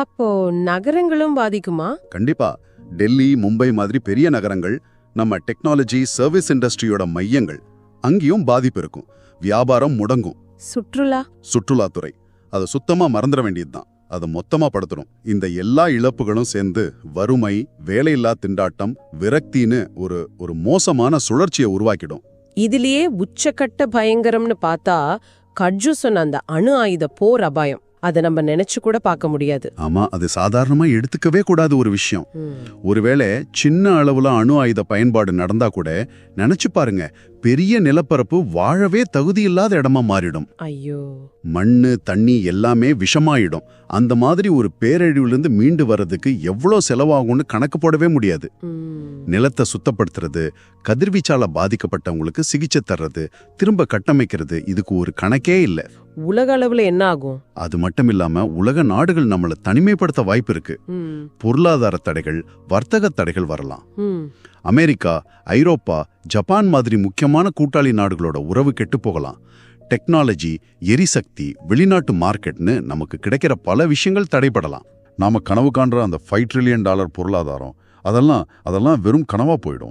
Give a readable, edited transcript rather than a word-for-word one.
அப்போ நகரங்களும் பாதிக்குமா? கண்டிப்பா. டெல்லி, மும்பை மாதிரி பெரிய நகரங்கள், நம்ம டெக்னாலஜி சர்வீஸ் இண்டஸ்ட்ரியோட மையங்கள், அங்கேயும் பாதிப்பு இருக்கும். வியாபாரம் முடங்கும். சுற்றுலாத்துறை அதை சுத்தமா மறந்துட வேண்டியதுதான். அதை மொத்தமா படுத்துரும். இந்த எல்லா இழப்புகளும் சேர்ந்து வறுமை, வேலையில்லா திண்டாட்டம், விரக்தின்னு ஒரு மோசமான சுழற்சியை உருவாக்கிடும். இதுலயே உச்சக்கட்ட பயங்கரம்னு பார்த்தா கட்ஜு சொன்ன அந்த அணு ஆயுத போர் அபாயம். அதை நம்ம நினைச்சு கூட பார்க்க முடியாது. ஆமா, அது சாதாரணமா எடுத்துக்கவே கூடாது ஒரு விஷயம். ஒருவேளை சின்ன அளவுல அணு ஆயுத பயன்பாடு நடந்தா கூட நினைச்சு பாருங்க, பெரிய நிலப்பரப்பு வாழவே தகுதியில்லாத இடமா மாறிடும். ஐயோ, மண்ணு தண்ணி எல்லாமே விஷமாயிடும். அந்த மாதிரி ஒரு பேரழிவுலேருந்து மீண்டு வர்றதுக்கு எவ்வளோ செலவாகும்னு கணக்கு போடவே முடியாது. நிலத்தை சுத்தப்படுத்துறது, கதிர்வீச்சால பாதிக்கப்பட்டவங்களுக்கு சிகிச்சை தர்றது, திரும்ப கட்டமைக்கிறது, இதுக்கு ஒரு கணக்கே இல்லை. உலக அளவுல என்ன ஆகும்? அது மட்டும் இல்லாம உலக நாடுகள் நம்மள தனிமைப்படுத்த வாய்ப்பு இருக்கு. பொருளாதார தடைகள், வர்த்தக தடைகள் வரலாம். அமெரிக்கா, ஐரோப்பா, ஜப்பான் மாதிரி முக்கியமான கூட்டாளி நாடுகளோட உறவு கெட்டு போகலாம். டெக்னாலஜி, எரிசக்தி, வெளிநாட்டு மார்க்கெட்னு நமக்கு கிடைக்கிற பல விஷயங்கள் தடைப்படலாம். நாம கனவு காண்ற அந்த $5 ட்ரில்லியன் பொருளாதாரம், அதெல்லாம் வெறும் கனவா போயிடும்.